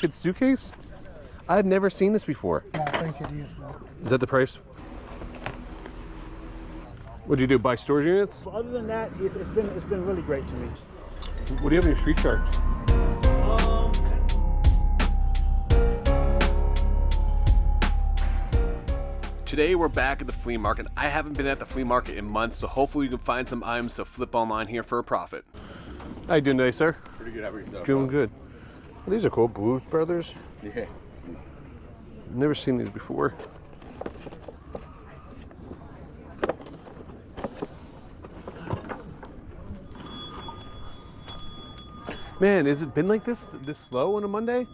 kid's suitcase? I've never seen this before. Yeah, I think it is, bro. Is that the price? What'd you do, buy storage units? But other than that, it's been really great to me. What do you have in your street sharks? Today we're back at the flea market. I haven't been at the flea market in months, so hopefully we can find some items to flip online here for a profit. How you doing today, sir? Pretty good. How about yourself? Doing good. Well, these are cool, Blues Brothers. Yeah. Never seen these before. Man, has it been like this slow on a Monday?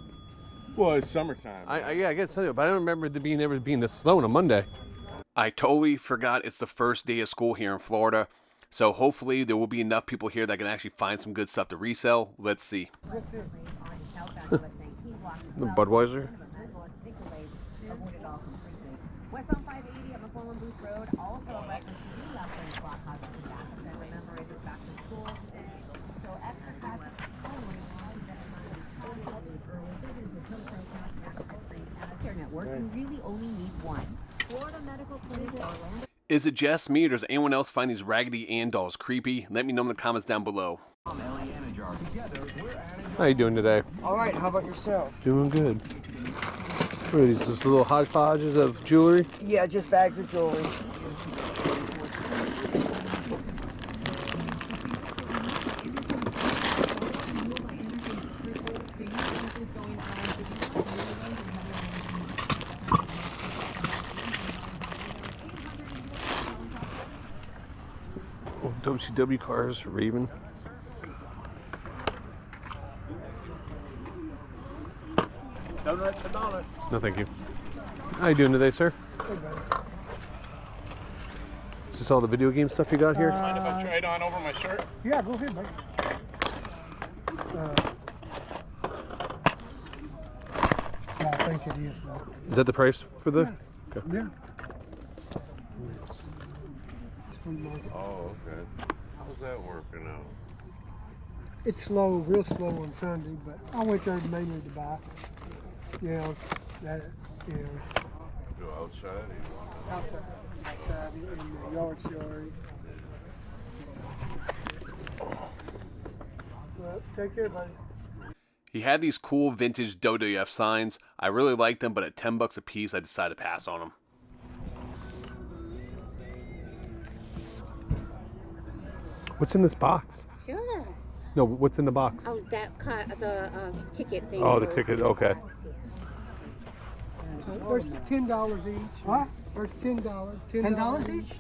Well, it's summertime. Yeah, I get to tell you, but I don't remember it never being this slow on a Monday. I totally forgot it's the first day of school here in Florida, so hopefully there will be enough people here that can actually find some good stuff to resell. Let's see. The Budweiser. Westbound 580 on the Foreland Booth Road. Also a record to do after the block houses and back. And remember, it is back to school today. So extra traffic. Network, you really only need one. Florida Medical Clinic Orlando. Is it just me, or does anyone else find these Raggedy Ann dolls creepy? Let me know in the comments down below. How you doing today? All right, how about yourself? Doing good. What are these, just little hodgepodges of jewelry? Yeah, just bags of jewelry. Oh, WCW cars, Raven. Donuts $1. No, thank you. How you doing today, sir? Hey, buddy. Is this all the video game stuff you got here? Mind if I try it on over my shirt? Yeah, go ahead, buddy. Yeah, I think it is, bro. Is that the price for the? Yeah. Okay. Yeah. Oh, okay. How's that working out? It's slow, real slow on Sunday, but I went there mainly to buy. You know, Go outside? outside in the yard sale. Well, take care, buddy. He had these cool vintage WWF signs. I really liked them, but at $10 a piece, I decided to pass on them. What's in this box? Sure. No, what's in the box? Oh, that the ticket thing. Oh, the ticket. Okay. There's $10 each. What? There's $10. $10 each?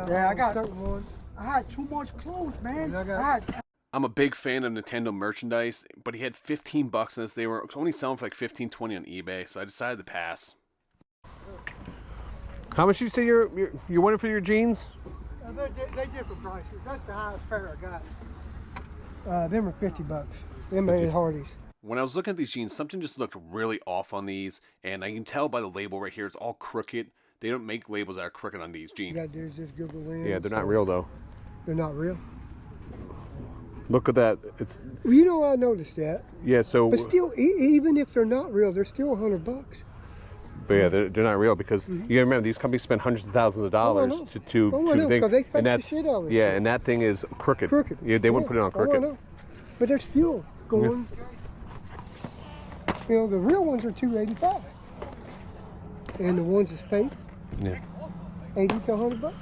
Yeah, I got certain ones. I had too much clothes, man. I got I'm a big fan of Nintendo merchandise, but he had $15 in this. They were only selling for like $15, $20 on eBay, so I decided to pass. How much did you say you're wanting for your jeans? they different prices. That's the highest pair I got. Them are $50. Them ain't Hardee's. When I was looking at these jeans, something just looked really off on these, and I can tell by the label right here, it's all crooked. They don't make labels that are crooked on these jeans. You gotta do is just Google in. Yeah, they're not real though. They're not real. Look at that. It's Well, you know, I noticed that. yeah. So, But still, even if they're not real, they're still $100. but yeah, they're not real because you gotta remember these companies spend hundreds of thousands of dollars know. to Oh, I know, think, 'cause they fake and the that's shit out of it. yeah, and that thing is crooked. Crooked. Yeah, they wouldn't put it on Oh, I crooked. know. But they're still going. You know, the real ones are $285, and the ones that's fake, Yeah. $80 to $100.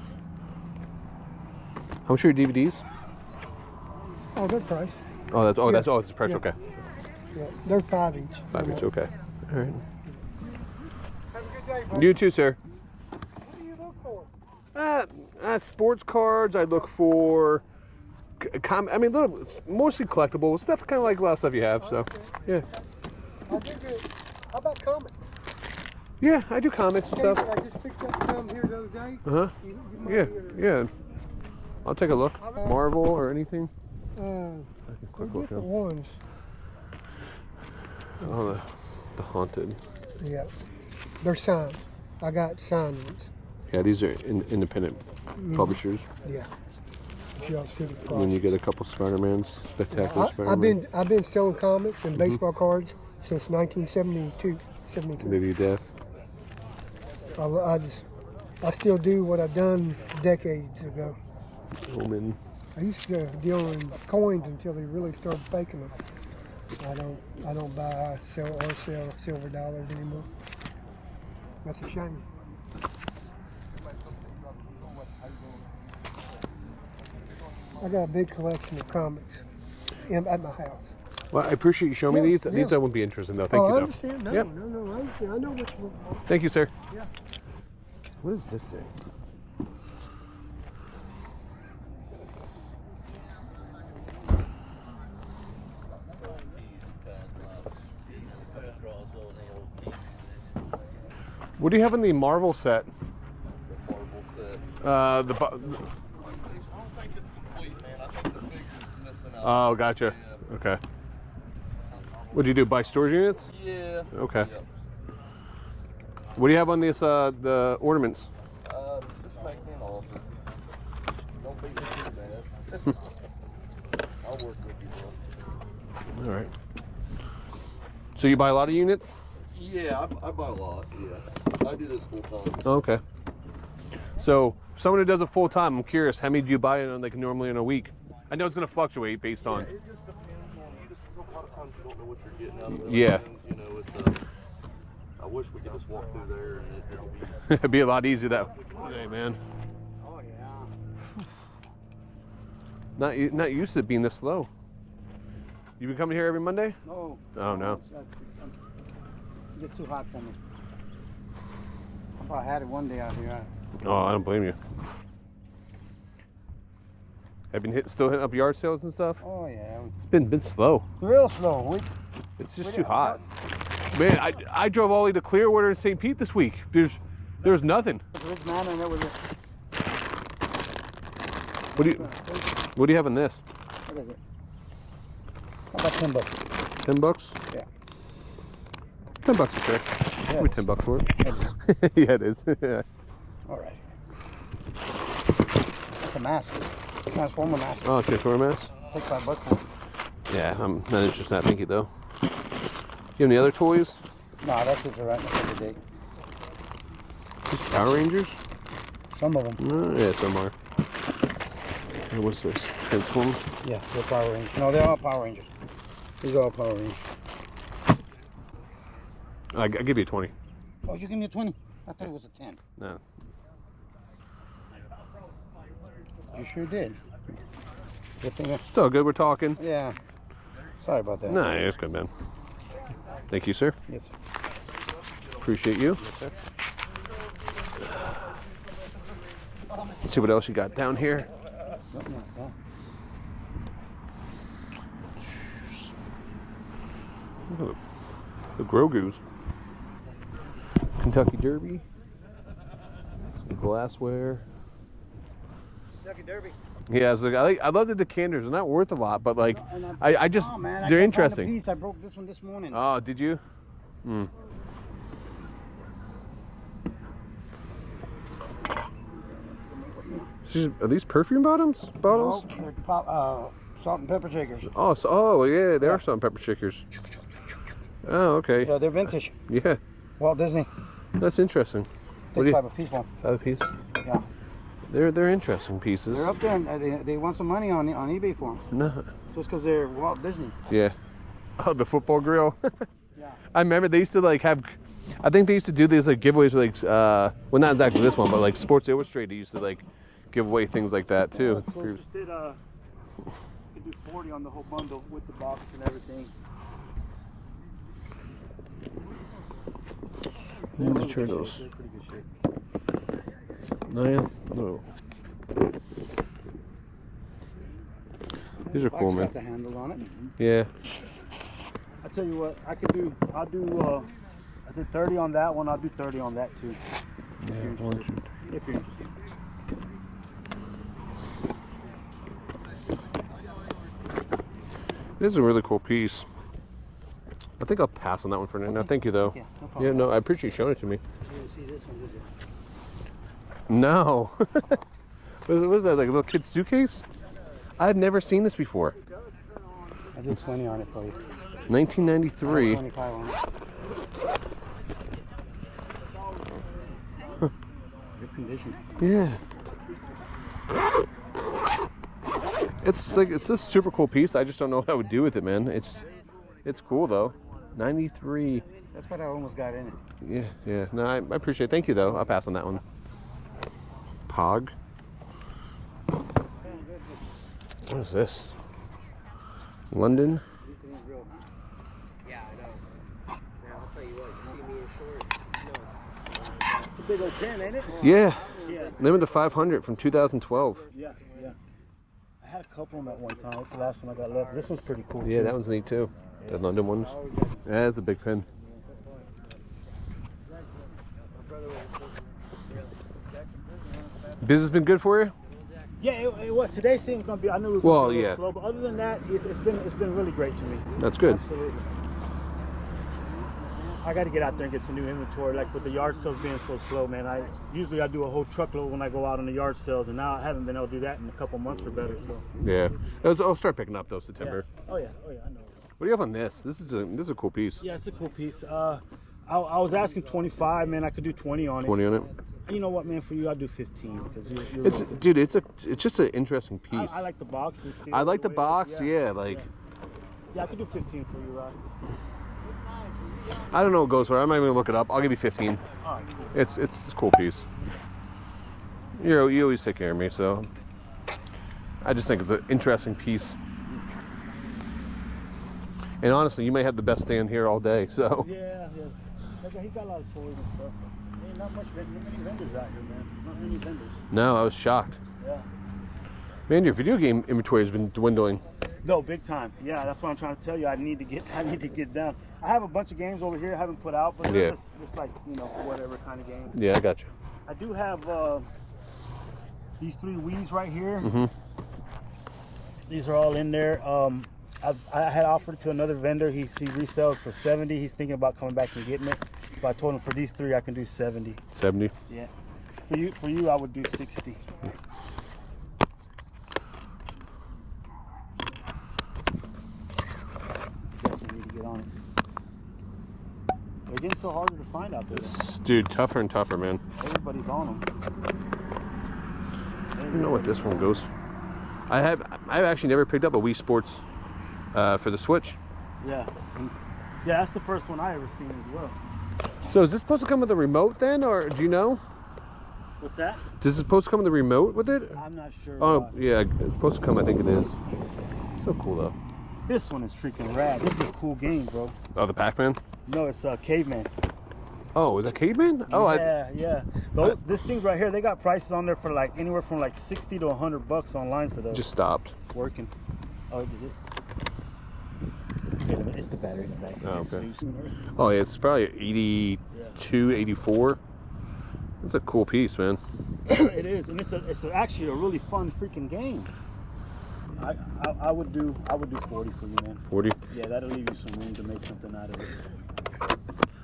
How much are your DVDs? Oh, they're priced. Oh, that's Yeah. that's the price. Yeah. Okay, Yeah, they're $5 each. 5 each. Okay, all right. Have a good day, buddy. You too, sir. What do you look for? Sports cards. I look for. I mean, mostly collectibles stuff, kind of like a lot of stuff you have. So, yeah. I do good. How about comics? Yeah, I do comics and stuff. I just picked up some here the other day. Uh huh. You might Yeah, be yeah. I'll take a look. Marvel or anything. They're Quick look different up. ones. Oh, the haunted. Yeah, they're signed. I got signed ones. Yeah, these are independent publishers. Yeah. Y'all see the And then you price. get a couple Spider-Mans, Spectacular Spider-Man. I've been selling comics and baseball cards since 1972, 73. Maybe death. I still do what I've done decades ago. Omen. I used to deal in coins until they really started faking them. I don't buy, sell, or sell silver dollars anymore. That's a shame. I got a big collection of comics at my house. Well, I appreciate you showing me these. These I wouldn't be interested in, though. Thank you, I though. understand. No, Yep. no, I understand. I know what you want. Thank you, sir. Yeah. What is this thing? What do you have in the Marvel set? The Marvel set. Uh, the. I don't think it's complete, man. I think the figure's missing out. Oh, gotcha. Okay. What do you do? Buy storage units? Yeah. Okay. Yep. What do you have on this? The ornaments? Just make me an offer. Don't be too bad. I'll work with you though. All right. So you buy a lot of units? Yeah, I buy a lot. Yeah, I do this full time. Okay. So someone who does it full time, I'm curious, how many do you buy in like normally in a week? I know it's going to fluctuate based on. It just depends on you. Just a lot of times you don't know what you're getting out of those Yeah. things. You know, it's. I wish we could just walk through there and it just be. It'd be a lot easier that way, man. Oh yeah. Not used to it being this slow. You been coming here every Monday? No. Oh no. It gets too hot for me. If I had it one day out here, Oh, I don't blame you. Have you been still hitting up yard sales and stuff? oh yeah, It's been slow. real slow. It's just too hot. Man, I drove all the way to Clearwater and St. Pete this week. There's nothing. Ridge Manor, and that was it. What do you have in this? What is it? How about $10? $10? Yeah. $10 is fair. Yeah, Give me $10 for it. it is. Yeah, it is. Yeah. All right. That's a mask. Transformer mask. Oh, Transformer mask? Take $5 for it. Yeah, I'm not interested in that. Thank you, though. You have any other toys? No, that's just right. That's every day. Just Power Rangers? Some of them. Yeah, some are. Hey, what's this? Transform? Yeah, they're Power Rangers. No, they're all Power Rangers. These are all Power Rangers. I'll give you a 20. Oh, you give me a 20? I thought it was a 10. No. You sure did. Good thing. Still good, we're talking. Yeah. Sorry about that. Nah, it's good, man. Thank you, sir. Yes, sir. Appreciate you. Yes, sir. Let's see what else you got down here. Nothing like that. Look, the Grogu's. Kentucky Derby. Some glassware. Kentucky Derby. Yeah, I love the decanters. They're not worth a lot, but like I just Oh, man, I they're can't find a interesting. piece. I broke this one this morning. Oh, did you? Hmm. Are these perfume bottles? No, they're salt and pepper shakers. Oh, yeah, they are salt and pepper shakers. Oh, okay. Yeah, they're vintage. Yeah, Walt Disney. that's interesting. What do Take you? 5 a piece for 'em. 5 a piece. Yeah. They're interesting pieces. They're up there and they want some money on eBay for them. No. Just because they're Walt Disney. Yeah. Oh, the football grill. Yeah. I remember they used to like have. I think they used to do these like giveaways for like well, not exactly this one, but like Sports Illustrated used to like give away things like that too. So just did you do 40 on the whole bundle with the box and everything. Ninja Turtles. They're pretty good shape. No, yeah. No. These are cool, Box man. got the handle on it. Yeah. I tell you what, I'll do I did 30 on that one, I'll do 30 on that too. Yeah, If you're interested. If you're interested. This is a really cool piece. I think I'll pass on that one for now. No, thank you though. Yeah, no Yeah, problem. no, I appreciate you showing it to me. You didn't see this one, did you? No. What was that, like a little kid's suitcase? I've never seen this before. I did 20 on it for you. 1993. 25 on it. Good condition. Yeah. It's a super cool piece. I just don't know what I would do with it, man. It's cool though. 93. That's what I almost got in it. Yeah, yeah. No, I appreciate it. Thank you though. I'll pass on that one. Pog. What is this? London. Yeah, I know. Man, I'll tell you what, you see me in shorts, you know It's a big old pen, ain't it? Yeah. Yeah. Limited to 500 from 2012. Yeah, yeah. I had a couple of them at one time. That's the last one I got left. This one's pretty cool Yeah, too. that one's neat too. The London ones. Yeah, that's a big pin. Business been good for you? Yeah, it was. Today's thing's gonna be. I knew it was Well, gonna be a yeah. little slow, but other than that, it's been really great to me. That's good. Absolutely. I got to get out there and get some new inventory. Like with the yard sales being so slow, man. I usually do a whole truckload when I go out on the yard sales, and now I haven't been able to do that in a couple months or better. So. Yeah. I'll start picking up though September. Yeah. Oh yeah, I know. What do you have on this? This is a cool piece. Yeah, it's a cool piece. I was asking 25, man. I could do 20 on it. 20 on it. You know what, man? For you, I'll do 15 because you're It's dude. It's just an interesting piece. I like the boxes. I like the box. Yeah, like Yeah, I could do 15 for you, Rod. I don't know what goes for. I'm not even gonna look it up. I'll give you 15. All right. It's a cool piece. You always take care of me, so I just think it's an interesting piece. And honestly, you may have the best stand here all day. So Yeah. He got a lot of toys and stuff. Ain't not many vendors out here, man. Not many vendors. no, I was shocked. Yeah. Man, your video game inventory has been dwindling. No, big time. Yeah, that's what I'm trying to tell you. I need to get down. I have a bunch of games over here I haven't put out, but they're just like, whatever kind of games. Yeah, I got you. I do have these 3 Wii's right here. Mm-hmm. These are all in there. I had offered it to another vendor. He resells for 70. He's thinking about coming back and getting it. But I told him for these 3 I can do 70. 70. Yeah. For you I would do 60. Definitely need to get on it. They're getting so harder to find out there. Dude, tougher and tougher, man. Everybody's on them. I don't know what this one goes. I've actually never picked up a Wii Sports for the Switch. Yeah. Yeah, that's the first one I ever seen as well. So is this supposed to come with a remote then, or do you know? What's that? Is this supposed to come with a remote with it? I'm not sure. Oh, yeah, it's supposed to come. I think it is. So cool though. This one is freaking rad. This is a cool game, bro. Oh, the Pac-Man. No, it's Caveman. Oh, is that Caveman? Oh, yeah. This things right here, they got prices on there for like anywhere from like 60 to $100 online for those. Just stopped. Working. Oh, did it? Yeah, it's the battery in the back. Oh, It's okay. loose. Oh, yeah, it's probably 82, 84. It's a cool piece, man. It is, and it's actually a really fun freaking game. I would do 40 for you, man. 40. Yeah, that'll leave you some room to make something out of it.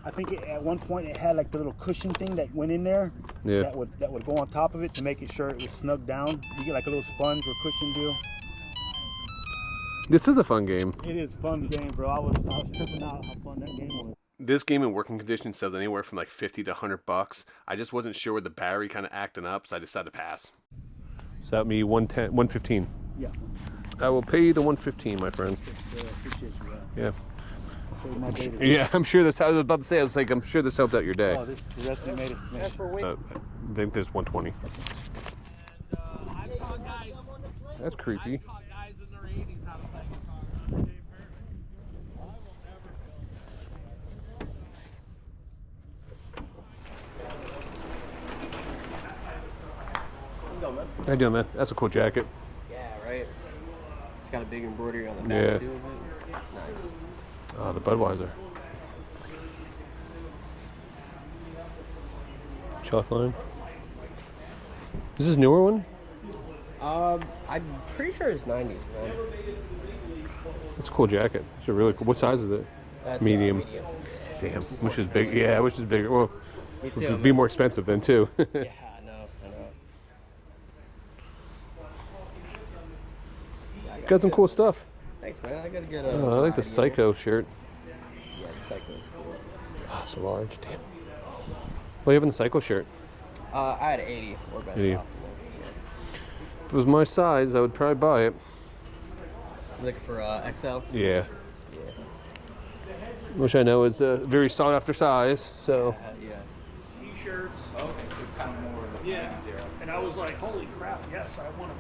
I think at one point it had like the little cushion thing that went in there. Yeah. That would go on top of it to make it sure it was snug down. You get like a little sponge or cushion deal. This is a fun game. It is a fun game, bro. I was tripping out how fun that game was. This game in working conditions sells anywhere from like 50 to $100. I just wasn't sure with the battery kind of acting up, so I decided to pass. So that would be 115. Yeah. I will pay you the 115, my friend. Appreciate you, man. Yeah. Saved my day today. Yeah, I'm sure this. I was about to say. I was like, I'm sure this helped out your day. Oh, this definitely made it. That's for I think there's 120. That's creepy. How you doing, man? That's a cool jacket. Yeah, right. It's got a big embroidery on the back Yeah. too. Nice. Oh, the Budweiser. Chalk line. Is this a newer one? I'm pretty sure it's 90s, man. It's a cool jacket. It's a really cool. What size is it? That's Medium. medium. Damn, which is big. Yeah, which is bigger. Well, Me it too. would be more expensive then too. Yeah, I know. Got some cool stuff. Thanks, man. I gotta get a. Oh, I like the Psycho shirt. Yeah, the Psycho's cool. Ah, so large. Damn. What do you have in the Psycho shirt? I had 80 or best 80. optimal. Yeah. If it was my size, I would probably buy it. You looking for XL? Yeah. Yeah. Which I know is a very sought after size, so. Yeah. T-shirts. Okay, so kind of more of the Yeah. zero. And I was like, holy crap, yes, I want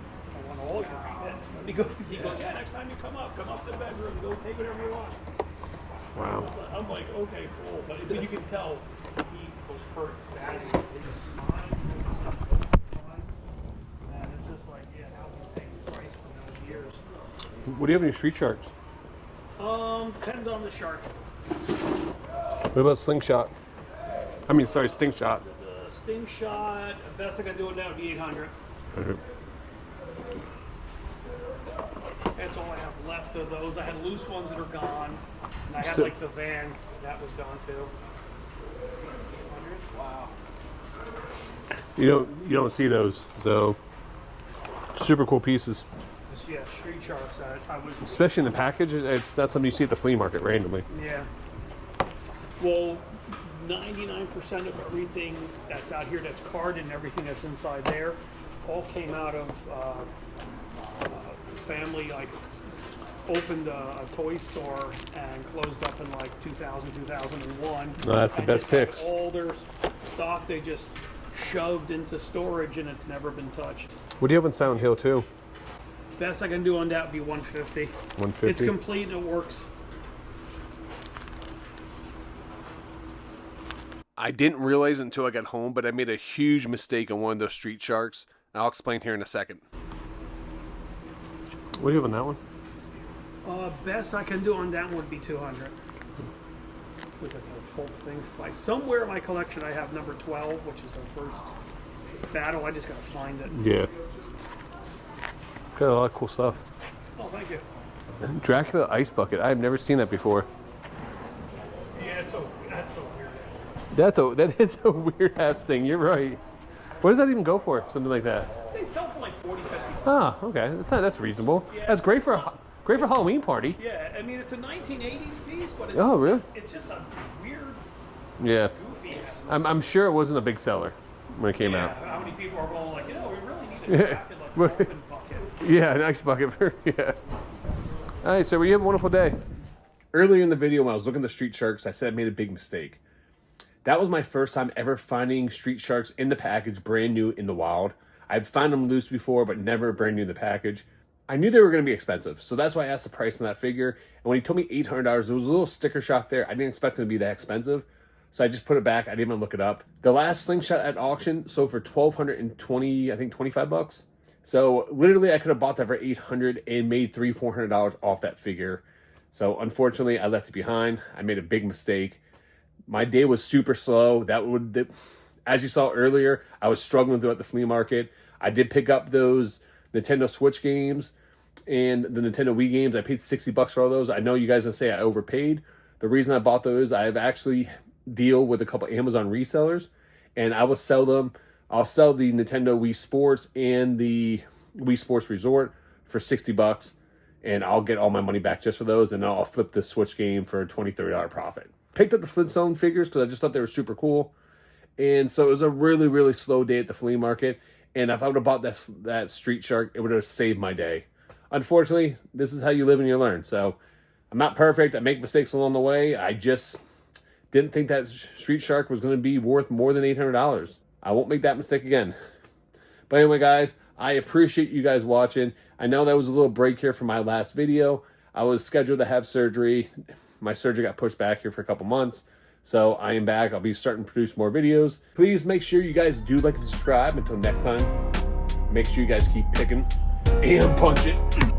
all your shit. And he goes, yeah, next time you come up to the bedroom, go take whatever you want. Wow. So I'm like, okay, cool. But you can tell he was hurt bad. He just smiled. And it's just like, yeah, now he's paying the price for those years. What do you have in your street sharks? Depends on the shark. What about slingshot? I mean, sorry, sting shot. The sting shot, the best I can do it now would be 800. That's all I have left of those. I had loose ones that are gone. And I had like the van, that was gone too. 800? Wow. You don't see those, so super cool pieces. Just, yeah, street sharks. I was. Especially in the package, it's not something you see at the flea market randomly. Yeah. Well, 99% of everything that's out here that's carded and everything that's inside there all came out of family, like opened a toy store and closed up in like 2000, 2001. No, that's the And best just had picks. all their stock they just shoved into storage and it's never been touched. What do you have on Silent Hill too? Best I can do on that would be 150. 150. It's complete and it works. I didn't realize it until I got home, but I made a huge mistake on one of those street sharks. And I'll explain here in a second. What do you have on that one? Best I can do on that one would be 200. With the whole thing fight. Somewhere in my collection I have number 12, which is the first battle. I just gotta find it. Yeah. Got a lot of cool stuff. Oh, thank you. Dracula Ice Bucket. I've never seen that before. Yeah, that's so weird. That is a weird ass thing. You're right. What does that even go for? Something like that. They sell for like 40, 50. Ah, okay. That's reasonable. Yeah. That's great for a Halloween party. Yeah, I mean it's a 1980s piece, but it's, Oh, really? it's just a weird, Yeah. goofy ass. I'm sure it wasn't a big seller when it came Yeah, out. how many people are going like, we really need a jacket like dolphin bucket. Yeah, an ice bucket. Yeah. All right, so you have a wonderful day. Earlier in the video when I was looking at the street sharks, I said I made a big mistake. That was my first time ever finding street sharks in the package, brand new in the wild. I've found them loose before, but never brand new in the package. I knew they were going to be expensive, so that's why I asked the price on that figure. And when he told me $800, there was a little sticker shock there. I didn't expect them to be that expensive, so I just put it back. I didn't even look it up. The last slingshot at auction sold for $1,220, I think $25. So literally, I could have bought that for $800 and made $300-400 off that figure. So unfortunately, I left it behind. I made a big mistake. My day was super slow. As you saw earlier, I was struggling throughout the flea market. I did pick up those Nintendo Switch games and the Nintendo Wii games. I paid $60 for all those. I know you guys will say I overpaid. The reason I bought those, I've actually deal with a couple Amazon resellers, and I will sell them. I'll sell the Nintendo Wii Sports and the Wii Sports Resort for $60, and I'll get all my money back just for those, and I'll flip the Switch game for a $20-30 profit. Picked up the Flintstone figures because I just thought they were super cool. And so it was a really, really slow day at the flea market. And if I would have bought that street shark, it would have saved my day. Unfortunately, this is how you live and you learn. So I'm not perfect. I make mistakes along the way. I just didn't think that street shark was going to be worth more than $800. I won't make that mistake again. But anyway, guys, I appreciate you guys watching. I know that was a little break here from my last video. I was scheduled to have surgery. My surgery got pushed back here for a couple months. So I am back. I'll be starting to produce more videos. Please make sure you guys do like and subscribe. Until next time, make sure you guys keep picking and punching.